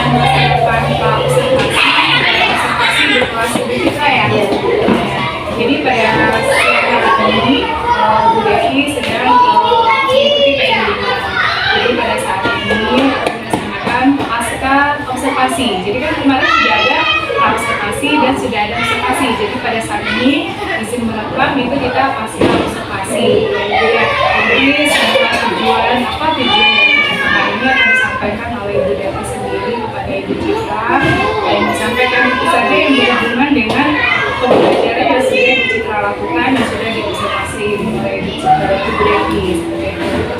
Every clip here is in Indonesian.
dengan masa depan Pak observasi berkelas Ibu Citra ya. Jadi pada siang hari ini Bu Devi sedang mengikuti PIM. Jadi pada saat ini melaksanakan pasca observasi. Jadi kan kemarin sudah ada observasi dan sudah ada observasi. Jadi pada saat ini izin merekam itu kita pasca observasi. Jadi semua tujuan dari pertemuan ini akan disampaikan oleh Ibu Devi sendiri kepada Ibu Citra. Dan disampaikan itu saja yang berhubungan dengan pembelajaran yang sudah Ibu Citra lakukan dan sudah diobservasi oleh Ibu Devi.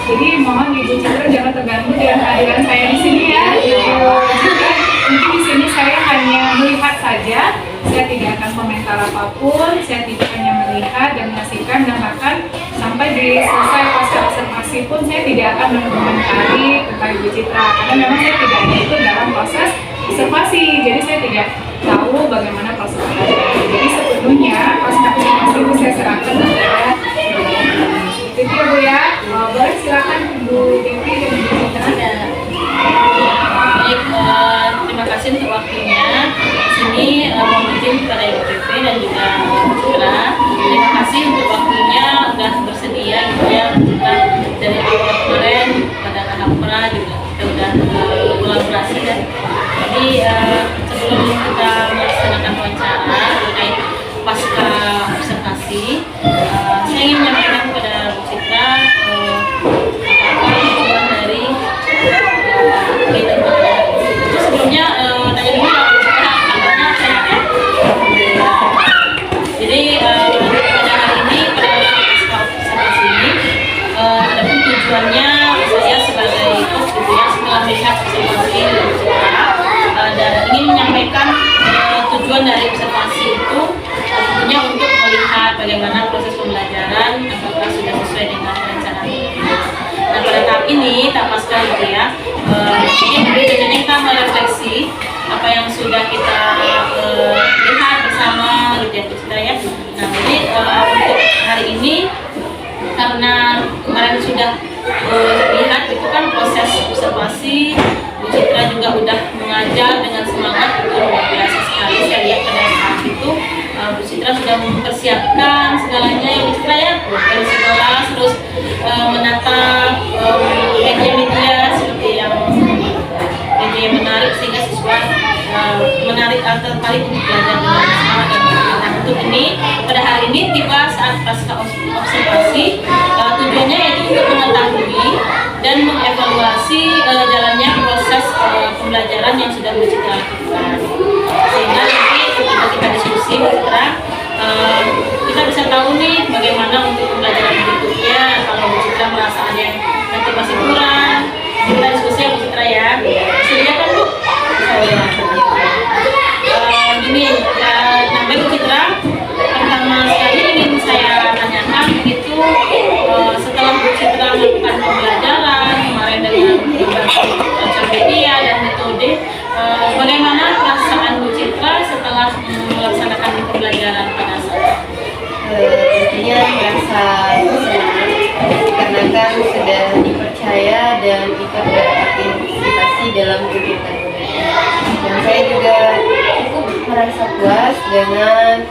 Jadi mohon Ibu Citra jangan terganggu dengan kehadiran saya di sini ya. Mungkin di sini saya hanya melihat saja, saya tidak akan komentar apapun, saya tidak hanya melihat dan menyaksikan, dan bahkan sampai di selesai pasca observasi pun saya tidak akan mengomentari tentang Ibu Citra karena memang saya tidak ada itu dalam proses observasi, jadi saya tidak tahu bagaimana proses pembelajaran. Jadi sepenuhnya pasca observasi itu saya serahkan kepada Ibu Devi. Itu ya Bu ya, boleh silakan Ibu Devi dan Ibu Citra. Baik, terima kasih untuk waktunya. Sini mohon izin kepada Ibu Devi dan juga Ibu Citra. Terima kasih untuk waktunya sudah bersedia gitu ya. Kita dari awal kemarin pada tahap pra juga kita sudah kolaborasi kan. Jadi sebelum kita melaksanakan wawancara terkait pasca observasi, saya ingin menyampaikan kepada Bu Citra apa tujuan dari sebelumnya tanya dulu kabarnya sehat ya. Jadi pada hari ini pada pasca observasi ini adapun tujuannya saya sebagai host gitu ya, setelah melihat observasi dan ingin menyampaikan tujuan dari observasi itu tentunya untuk melihat bagaimana proses pembelajaran apakah sudah sesuai dengan perencanaan. Nah pada tahap ini, tahap pasca gitu ya, tentunya kita merefleksi apa yang sudah kita lihat bersama gitu ya Bu Citra ya. Nah jadi untuk hari ini karena kemarin sudah lihat itu kan proses observasi, Bu Citra juga udah mengajar dengan semangat, itu luar biasa sekali. Saya lihat pada saat itu Bu Citra sudah mempersiapkan segalanya ya Bu Citra ya, dari sekolah terus menata media-media seperti yang media menarik sehingga siswa menarik atau tertarik untuk belajar dengan semangat dan berminat. Nah untuk ini pada hari ini tiba saat pasca observasi, tujuannya yaitu untuk mengetahui dan mengevaluasi jalannya proses pembelajaran yang sudah Bu Citra lakukan, sehingga nanti ketika kita diskusi Bu Citra kita bisa tahu nih bagaimana untuk pembelajaran berikutnya. Kalau Bu Citra merasa ada yang nanti masih kurang, kita diskusi ya Bu Citra ya. Bisa dilihat Bu? Gini, nah Bu Citra, pertama sekali ingin saya tanyakan itu setelah Bu Citra melakukan pembelajaran kemarin dengan sosial media dan metode, bagaimana perasaan Bu Citra setelah melaksanakan pembelajaran pada saat? Tentunya merasa senang karena kan sudah dipercaya dan ikut berpartisipasi dalam kegiatan budaya. Dan saya juga cukup merasa puas dengan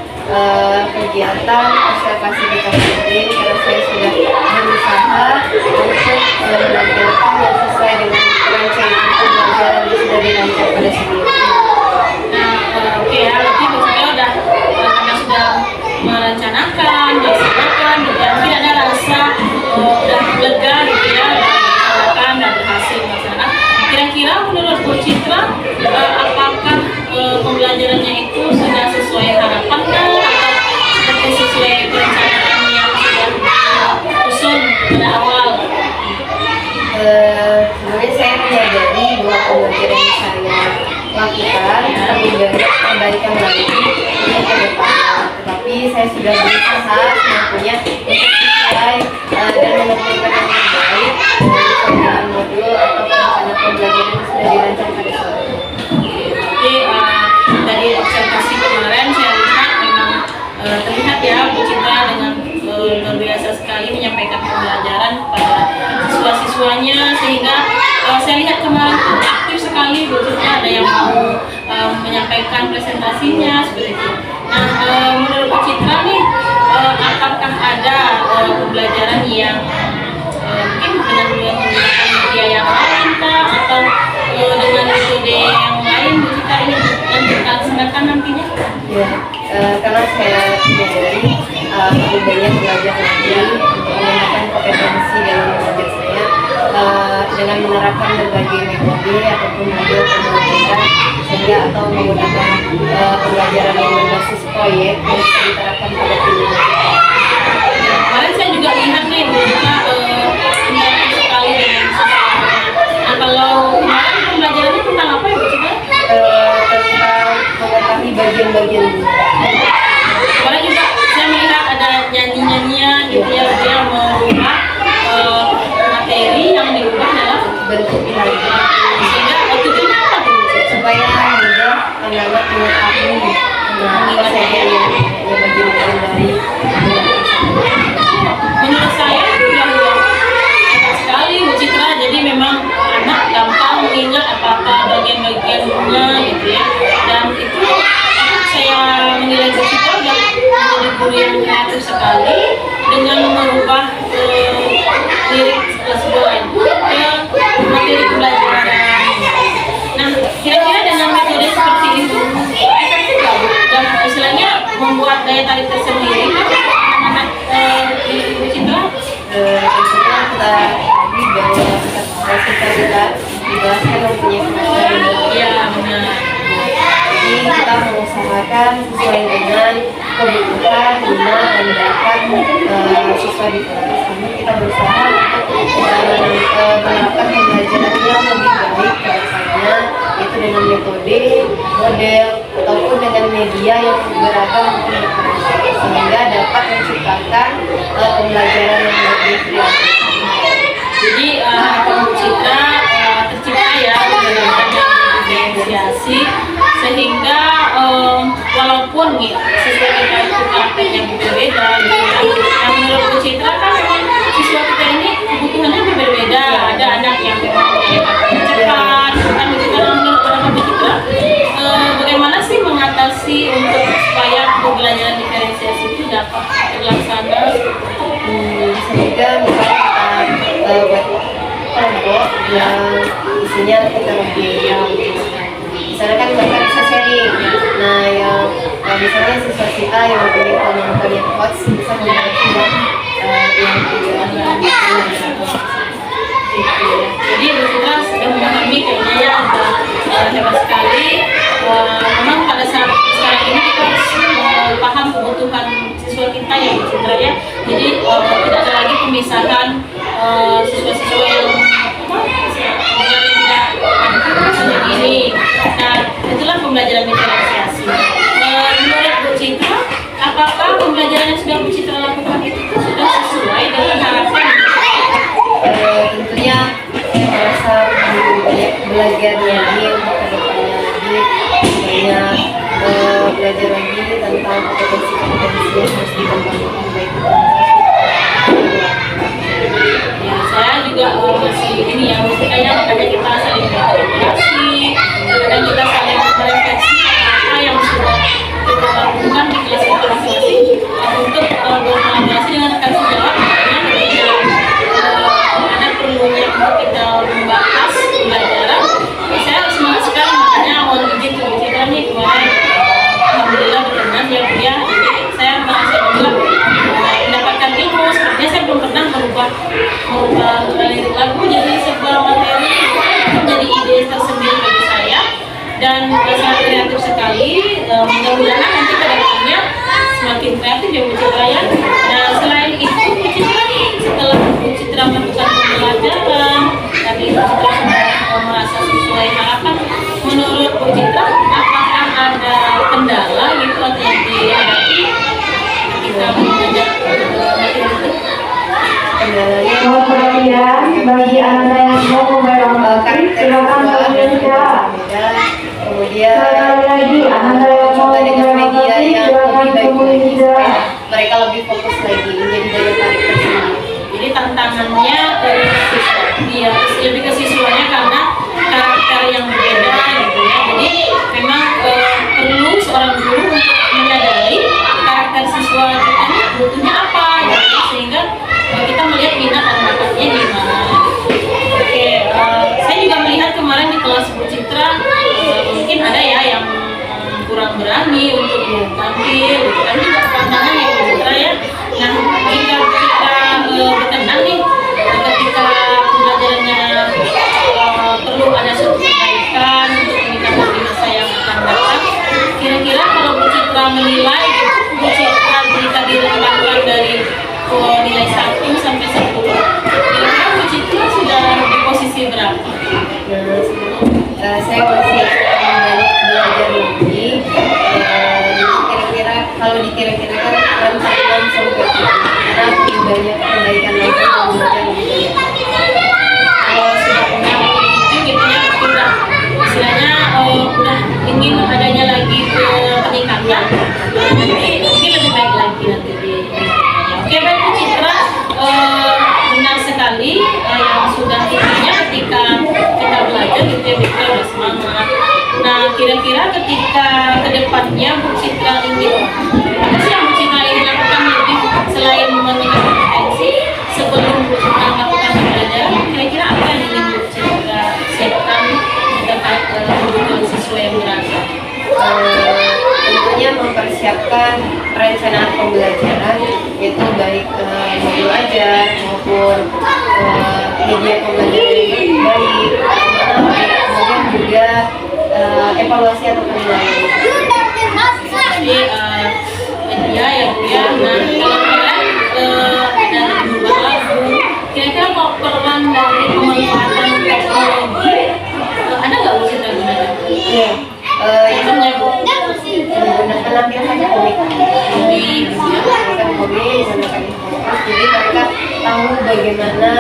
kegiatan observasi kita sendiri karena saya sudah berusaha untuk menampilkan yang sesuai dengan rancangan pembelajaran yang sudah dirancang pada sebelumnya. Nah, oke ya, berarti Bu Citra udah karena sudah merencanakan, melaksanakan, dan tidak ada rasa udah lega gitu ya, melaksanakan dan berhasil melaksanakan. Kira-kira menurut Bu Citra, apakah pembelajarannya itu sudah sesuai harapan atau seperti sesuai perencanaan yang sudah disusun pada awal? Sebenarnya saya menyadari bahwa pembelajaran yang saya lakukan lebih banyak perbaikan lagi untuk ke depannya. Tetapi saya sudah berusaha semampunya untuk sesuai dan menemukan yang terbaik dengan modul atau perencanaan pembelajaran yang sudah dirancang pada sebelumnya. Jadi dari observasi kemarin saya lihat memang terlihat ya Bu Citra dengan luar biasa sekali menyampaikan pembelajaran kepada siswa-siswanya, sehingga saya lihat kemarin tuh aktif sekali sekali Bu Citra ada yang mau menyampaikan presentasinya seperti itu. Nah, menurut Bu Citra nih, apakah ada pembelajaran yang mungkin dengan menggunakan media yang lain kah, atau dengan metode yang lain Bu Citra ini laksanakan nantinya? Ya, karena saya menyadari perlu banyak belajar lagi untuk menambahkan kompetensi dalam mengajar saya dengan menerapkan berbagai metode ataupun model pembelajaran sehingga atau menggunakan pembelajaran yang berbasis proyek yang bisa diterapkan pada tim. Kemarin saya juga lihat nih Bu Citra interaksi sekali dengan siswanya. Nah, kalau kemarin pembelajarannya tentang apa ya Bu Citra? Tentang mengetahui bagian-bagian Kemarin juga saya melihat ada nyanyi-nyanyian gitu ya, dia merubah materi yang diubah dalam bentuk pilihan sehingga tujuannya apa tuh? supaya mudah anak-anak mengetahui apa saja yang bagian-bagian dari Menurut saya itu udah hebat sekali Bu Citra, jadi memang anak gampang mengingat apa-apa bagian-bagiannya gitu ya, dan itu saya menilai Bu Citra udah menjadi guru yang kreatif sekali dengan merubah lirik sebuah lagu ke materi pembelajaran. Nah, kira-kira dengan metode seperti itu efektif nggak Bu? Dan istilahnya membuat daya tarik tersendiri kan anak-anak di Bu Citra? Tentunya kita lagi bahwa kita dijelaskan mempunyai kemampuan. Iya benar. Jadi kita mengusahakan sesuai dengan kebutuhan, minat, dan bakat siswa di kelas. Namun kita berusaha untuk menerapkan pembelajaran yang lebih baik ke depannya, yaitu dengan metode, model, ataupun dengan media yang beragam untuk diferensiasi, sehingga dapat menciptakan pembelajaran yang lebih kreatif. Jadi harapan Bu Citra tercipta ya pembelajaran yang diferensiasi, sehingga walaupun nih siswa kita itu karakternya berbeda gitu kan. Nah, menurut Bu Citra kan memang siswa kita ini kebutuhannya berbeda. Ada anak yang memang cepat, kan Bu Citra. Menurut pendapat Bu Citra, bagaimana sih mengatasi untuk supaya pembelajaran diferensiasi itu dapat terlaksana? Sehingga misalnya kita buat kelompok yang isinya kita lebih misalnya kan mereka bisa sharing. Nah, yang misalnya siswa kita yang mempunyai kemampuan yang kuat bisa membantu yang Jadi Bu Citra sudah memahami kayaknya ya, sudah hebat sekali. Memang pada saat sekarang ini kita harus paham kebutuhan siswa kita ya Bu Citra ya. Jadi tidak ada lagi pemisahan siswa-siswa yang tidak ini. Nah, itulah pembelajaran diferensiasi. Menurut Bu Citra, apakah pembelajaran yang sudah Bu Citra lakukan itu sudah sesuai dengan harapan? Tentunya saya merasa banyak belajar lagi untuk kedepannya lagi, banyak belajar lagi tentang kompetensi-kompetensi yang harus dikembangkan baik itu. Ya, saya juga masih ini ya, makanya kita saling berkolaborasi, dan kita saling merefleksi apa yang sudah kita lakukan di kelas kita masing-masing untuk berkolaborasi dengan rekan sejawat. Makanya ada perlunya untuk kita membahas pembelajaran. Saya semangat sekali, makanya mohon izin ke Bu Citra nih kemarin alhamdulillah berkenan ya Bu ya. Jadi saya merasa juga mendapatkan ilmu. Sepertinya saya belum pernah merubah lirik lagu jadi sebuah materi, menjadi ide tersendiri bagi saya dan sangat kreatif sekali. Mudah-mudahan nanti ke depannya semakin kreatif ya Bu Citra ya. Nah, selain itu Bu Citra setelah Bu Citra melakukan pembelajaran tapi Bu Citra sudah merasa sesuai harapan, menurut Bu Citra apakah ada kendala gitu atau yang dihadapi ketika belajar materi itu? Kendalanya Kemudian bagi anda yang mau membayar silakan bekerja. Kemudian Sekali lagi anda yang mau coba dengan media yang silakan lebih baik lagi bekerja. supaya mereka lebih fokus lagi menjadi daya tarik tersendiri. Jadi tantangannya dia lebih ke siswanya karena karakter yang berbeda Nah, kira-kira ketika kedepannya Bu Citra ingin apa sih yang Bu Citra ingin lakukan lebih selain meningkatkan kompetensi sebelum Bu Citra melakukan pembelajaran, kira-kira apa yang ingin Bu Citra siapkan terkait kebutuhan siswa yang berada? Tentunya mempersiapkan perencanaan pembelajaran, yaitu baik modul ajar maupun media pembelajaran yang baik, kemudian juga evaluasi atau penilaian. Jadi media ya Bu ya. Nah, kalau kalian dari dua lagu, kira-kira mau peran dari pemanfaatan teknologi ada nggak Bu Citra gunakan? Iya. Contohnya Bu? Menggunakan lampiran komik, menggunakan komik, menggunakan infografis, jadi mereka tahu bagaimana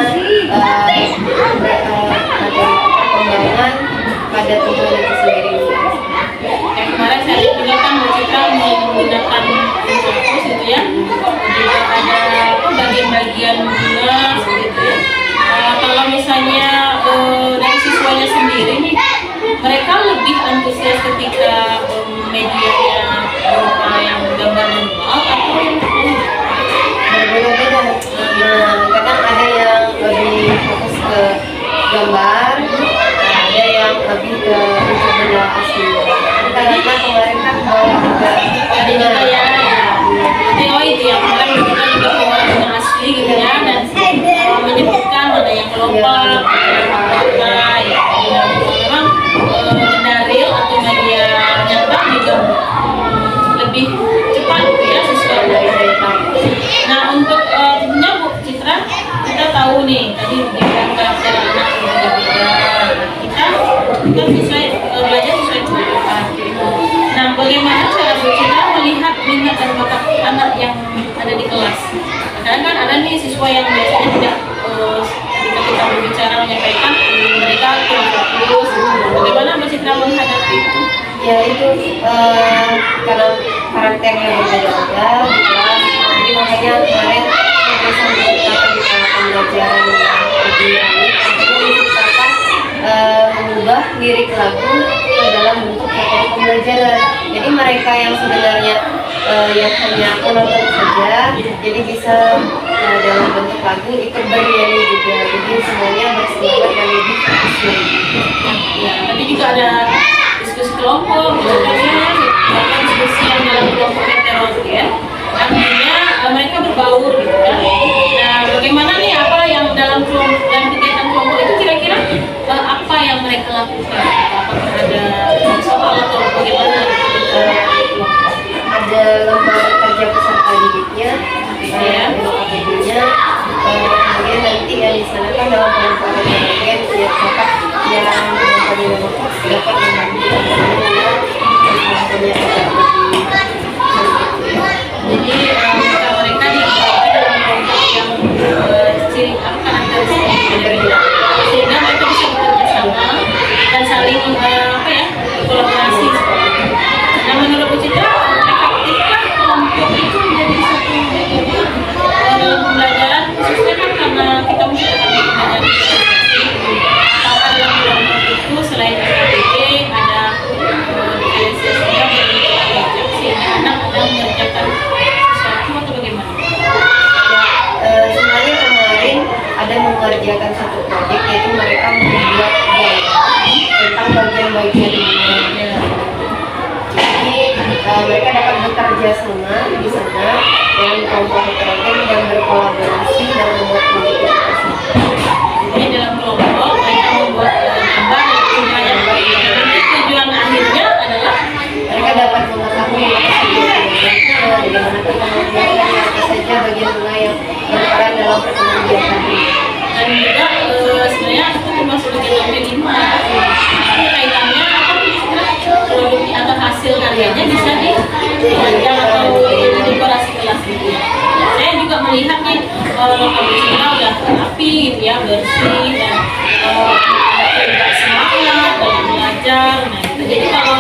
ada perkembangan pada tujuan itu sendiri. Yang kemarin saya lihat juga kan Bu Citra menggunakan infografis gitu ya, juga ada bagian-bagian bunga gitu ya. Kalau misalnya dari siswanya sendiri nih, mereka lebih antusias ketika medianya berupa yang gambar manual atau yang Berbeda-beda. Nah, kadang ada yang lebih fokus ke gambar, ada yang lebih ke bentuk benda asli. Karena kemarin kan juga ada juga ya. Jadi itu yang kemarin kita juga keluar bunga asli gitu ya, dan menyebutkan mana yang kelompok, apa ya. Memang benda real atau media nyata juga lebih cepat gitu ya siswa dari mereka. Nah, untuk tentunya Bu Citra, kita tahu nih tadi dibilang karakter anak berbeda-beda. Kita sesuai belajar sesuai kebutuhan. Nah, bagaimana cara Bu Citra melihat minat dan bakat anak yang ada di kelas? Kadang kan ada nih siswa yang biasanya tidak ketika kita berbicara menyampaikan mereka kurang fokus. Bagaimana Bu Citra menghadapi itu? ya itu karena karakternya berbeda-beda di kelas, jadi makanya kemarin saya bisa menciptakan pembelajaran yang lebih unik, untuk menciptakan mengubah lirik lagu ke dalam bentuk materi pembelajaran. Jadi mereka yang sebenarnya yang hanya penonton saja, jadi bisa dalam bentuk lagu ikut bernyanyi juga, jadi semuanya bersemangat dan lebih fokus lagi. Ya, tadi juga ada diskusi kelompok, diskusi yang dalam kelompok heterogen, artinya mereka berbaur gitu kan. Nah, bagaimana nih apa yang dalam kelompok dan kegiatan kelompok itu kira-kira apa yang mereka lakukan? Apakah ada soal atau bagaimana kelompok? Ada lembar kerja peserta didiknya, LKPD-nya, kemudian nanti yang dilaksanakan dalam pengembangan bagian ya dapat yang mempunyai nomor dapat membantu yang mempunyai Jadi mereka dibagi dalam kelompok yang ciri karakteristik yang berbeda, sehingga mereka bisa bekerja sama dan saling kolaborasi. Nah, menurut Bu Citra, efektifkah kelompok itu menjadi satu metode dalam pembelajaran, khususnya kan karena kita menciptakan pembelajaran apakah dalam kelompok itu selain LKPD ada DSS yang diajak sehingga anak ada mengerjakan sesuatu atau bagaimana? sebenarnya kemarin ada mengerjakan satu proyek, yaitu mereka membuat gambar tentang bagian-bagian dunia. Jadi mereka dapat bekerja sama di sana dengan kelompok heterogen dan berkolaborasi dalam membuat proyek itu tersebut. Jadi dalam kelompok mereka membuat gambar dan yang nanti tujuan akhirnya adalah Mereka dapat mengetahui bagaimana kita membuatnya, apa saja bagian bunga yang berperan dalam perkembangan biota. dan juga sebenarnya itu termasuk bagian dari lima. Tapi kaitannya apa sih produknya atau hasil karyanya bisa dipajang atau didekorasi kelas gitu ya. Saya juga melihat nih kalau Citra udah rapi gitu ya, bersih dan juga semangat dalam belajar. Nah, gitu. Jadi kalau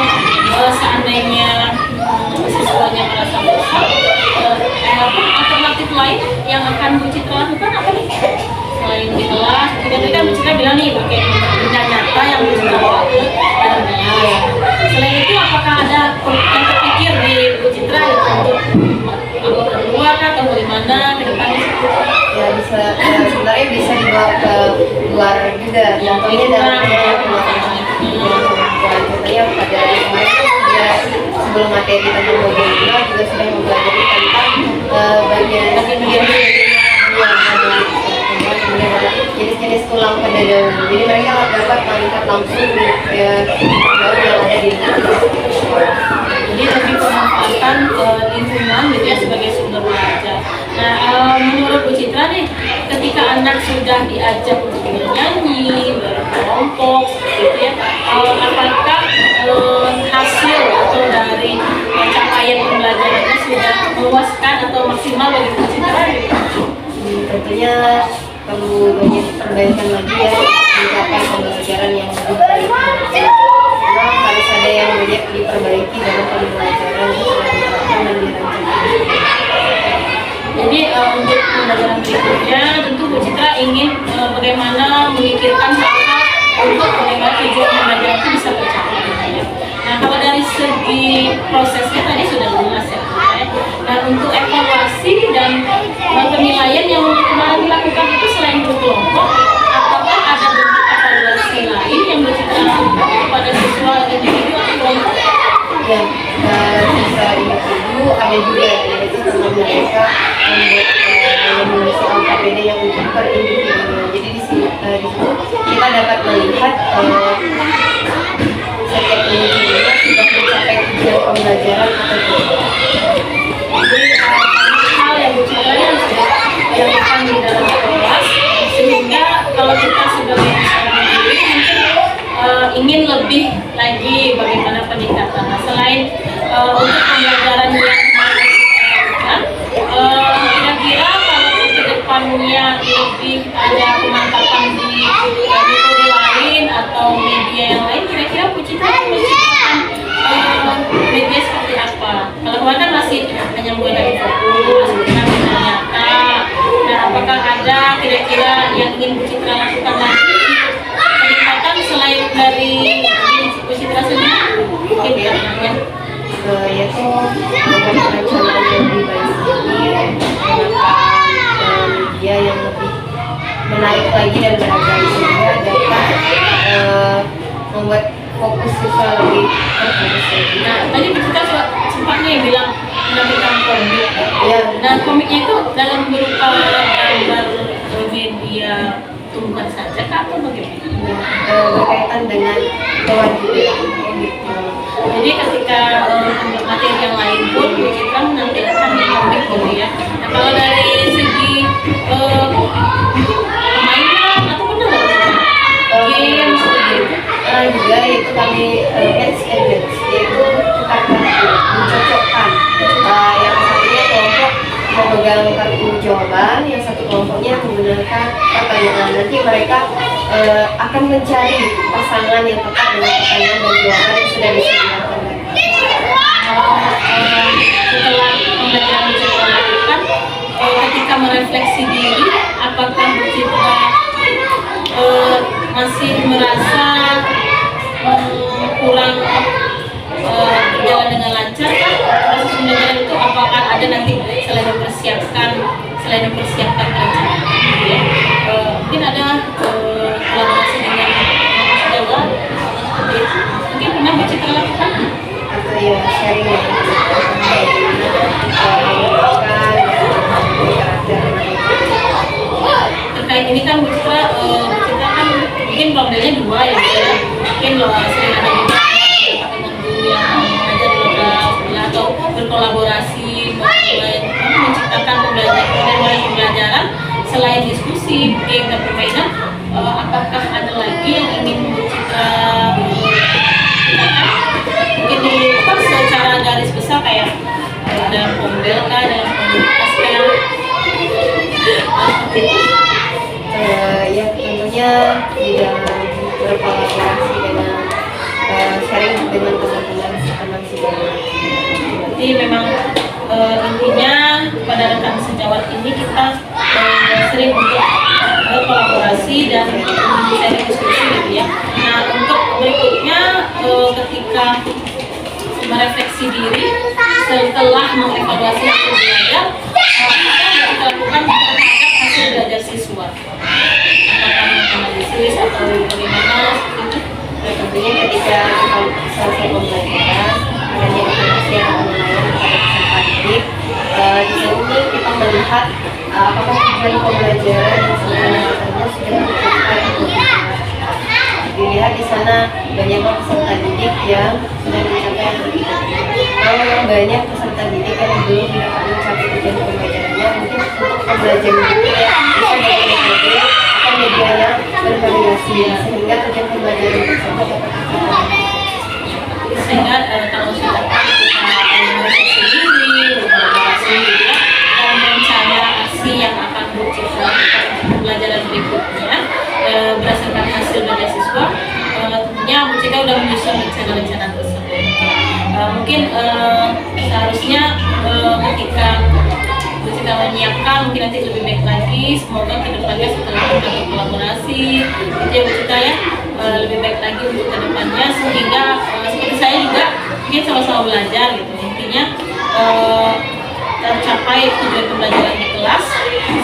seandainya siswanya merasa bosan, alternatif lain yang akan Bu Citra lakukan apa nih? Selain di kelas, tadi kan Bu Citra bilang nih pakai benda nyata yang Bu Citra bawa ke dalamnya. luar juga. Contohnya dalam contohnya pada kemarin juga sebelum materi tentang modul 2 juga sudah mempelajari tentang bagian jenis-jenis tulang pada daun. Jadi mereka dapat melihat langsung daun yang ada di Jadi lebih pemanfaatan lingkungan gitu ya sebagai sumber belajar. Nah, menurut Bu Citra nih, ketika anak sudah diajak untuk bernyanyi, berkelompok, gitu ya, apakah hasil atau dari capaian pembelajarannya sudah memuaskan atau maksimal bagi Bu Citra? Tentunya perlu banyak perbaikan lagi ya mencapai pembelajaran yang lebih baik. Karena harus ada yang banyak diperbaiki dalam pembelajaran yang sudah diterapkan dan dirancangkan. Jadi untuk pembelajaran berikutnya tentu Bu Citra ingin bagaimana memikirkan hal-hal untuk bagaimana tujuan pembelajaran itu bisa tercapai. Ya. Nah, kalau dari segi prosesnya tadi sudah jelas ya. Nah, untuk evaluasi dan penilaian yang kemarin dilakukan itu selain berkelompok, apakah ada bentuk evaluasi lain yang Bu Citra lakukan kepada siswa individu atau kelompok? Ya, bisa individu ada juga yaitu tentang mereka membuat mengisi LKPD yang untuk per individu. Jadi di situ kita dapat melihat setiap individunya sudah mencapai tujuan pembelajaran atau tidak. Jadi hal yang Bu Citra yang sudah dilakukan di dalam kelas, sehingga kalau kita sebagai seorang guru mungkin ingin lebih lagi bagaimana peningkatan. Nah, selain untuk pembelajaran yang kemarin kita lakukan, kira-kira kalau ke depannya lebih ada pemanfaatan di metode lain atau media yang lain, kira-kira Bu Citra menciptakan media seperti apa? Kalau kemarin kan masih hanya menggunakan fokus, kita nyata. Nah, apakah ada kira-kira yang ingin Bu Citra lakukan lagi peningkatan selain dari Bu Citra sendiri? Mungkin ya, yaitu dengan perencanaan yang lebih baik lagi, menggunakan media yang lebih menarik lagi dan beragam sehingga dapat membuat fokus siswa lebih terfokus lagi. Nah, tadi Bu Citra sempat nih bilang menampilkan komik. Ya, Nah, komiknya itu dalam berupa gambar media tumbuhan saja kah atau bagaimana? berkaitan dengan hewan juga. Jadi ketika materi yang lain pun Bu Citra menampilkan komik gitu ya. Nah, kalau dari segi permainan atau pernah nggak game seperti itu? Juga yaitu kami match and match, yaitu kita akan mencocokkan yang satunya kelompok memegang kartu jawaban, yang satu kelompoknya menggunakan pertanyaan. Nanti mereka akan mencari pasangan yang tepat dengan pertanyaan dan jawaban yang sudah disediakan. Setelah pembelajaran Bu Citra lakukan, ketika merefleksi diri, apakah Bu Citra masih merasa kurang berjalan dengan lancar kan? Proses pembelajaran itu apakah ada nanti selain mempersiapkan perencanaan gitu ya? Mungkin ada kolaborasi dengan Jawa seperti itu. Mungkin pernah Bu Citra lakukan? Atau ya sharing ya, terkait ini kan Bu Citra kan mungkin modelnya dua ya, mungkin sering ada juga dengan guru yang mengajar di lembaga sebelah atau berkolaborasi menciptakan pembelajaran selain diskusi, game dan permainan. Apakah ada lagi yang ingin Bu Citra tindakan? Mungkin di secara garis besar kayak dalam pembel kah, dalam komunitas kah? Ya tentunya di dalam berkolaborasi dengan sharing dengan teman-teman sejawat. Jadi memang intinya pada rekan sejawat ini kita sering untuk berkolaborasi dan sharing diskusi gitu ya. Nah, untuk berikutnya ketika merefleksi diri setelah mengevaluasi hasil belajar, apa yang kita lakukan terhadap hasil belajar siswa? Apakah menganalisis atau bagaimana seperti itu? Tentunya ketika kita selesai pembelajaran, adanya informasi yang lumayan pada peserta didik. Di sini kita melihat apakah tujuan pembelajaran dan sebenarnya sudah tercapai atau tidak. Dilihat di sana banyaknya peserta didik yang sudah mencapai atau tidak. Kalau memang banyak peserta didik yang belum dapat mencapai tujuan pembelajarannya, mungkin untuk pembelajaran itu bisa dari metode atau media yang bervariasi sehingga tujuan pembelajaran tersebut dapat tercapai. Sehingga kalau sudah kita organisasi diri, berkolaborasi gitu ya, dan rencana aksi yang akan bercita pembelajaran berikutnya berdasarkan hasil belajar siswa, tentunya Bu Cika sudah menyusun rencana-rencana tersebut. Mungkin seharusnya ketika Bu Cika menyiapkan, mungkin nanti lebih baik lagi. Semoga kedepannya setelah kita berkolaborasi, gitu ya Bu Cika ya, lebih baik lagi untuk kedepannya, sehingga seperti saya juga mungkin sama-sama belajar gitu. Intinya tercapai tujuan pembelajaran di kelas,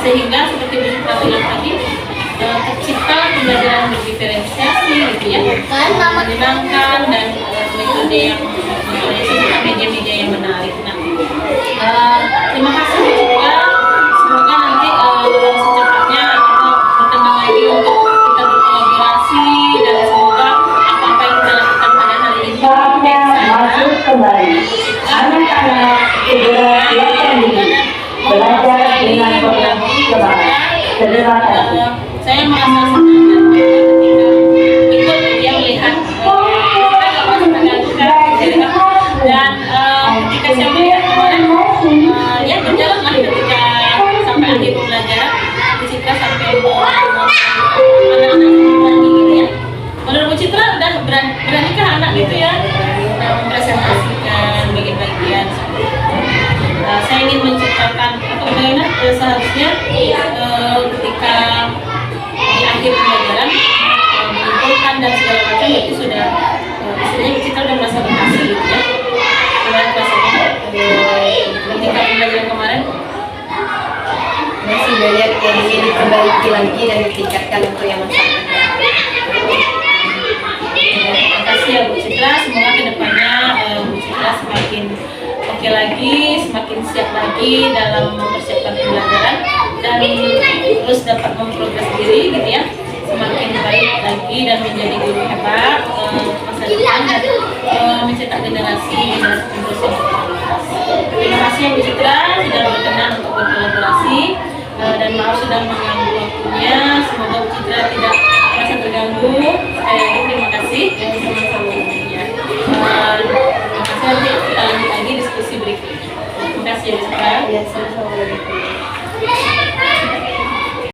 sehingga seperti Bu Cika bilang tadi, tercipta pembelajaran berdiferensiasi gitu ya, menyenangkan dan metode yang media-media yang menarik. Nah, terima kasih juga. Semoga nanti secepatnya kita berkembang lagi untuk kita berkolaborasi, dan semoga apa-apa yang kita lakukan pada hari ini Saatnya masuk kembali. Anak-anak segera siapkan diri. Belajar dengan penuh semangat. Terima kasih. Saya merasa senang dan bangga ketika ikut dia melihat kita nggak masuk tenaga dan ketika saya melihat kemarin ya berjalan lah ketika sampai akhir pembelajaran Bu Citra sampai anak-anak berani gitu ya. Menurut Bu Citra udah beranikah anak gitu ya mempresentasikan bagian-bagian. Saya ingin menciptakan atau bagaimana seharusnya ketika di akhir pembelajaran mengumpulkan dan segala macam itu sudah istilahnya kita udah merasa berhasil gitu ya. Kemarin rasanya ketika pembelajaran kemarin Masih banyak yang ingin diperbaiki lagi dan ditingkatkan untuk yang masa depan. Terima kasih ya Bu Citra, semoga kedepannya Bu Citra semakin oke lagi, semakin siap lagi dalam mempersiapkan pembelajaran dan terus dapat memprogres diri gitu ya, semakin baik lagi dan menjadi guru hebat masa depan dan mencetak generasi penerus yang berkualitas. Terima kasih ya Bu Citra sudah berkenan untuk berkolaborasi dan maaf sudah mengganggu waktunya. Semoga Bu Citra tidak merasa terganggu. Sekali lagi terima kasih dan sama-sama ya. Terima kasih, nanti kita lanjut lagi diskusi berikutnya. Terima kasih ya Bu Citra. Ya,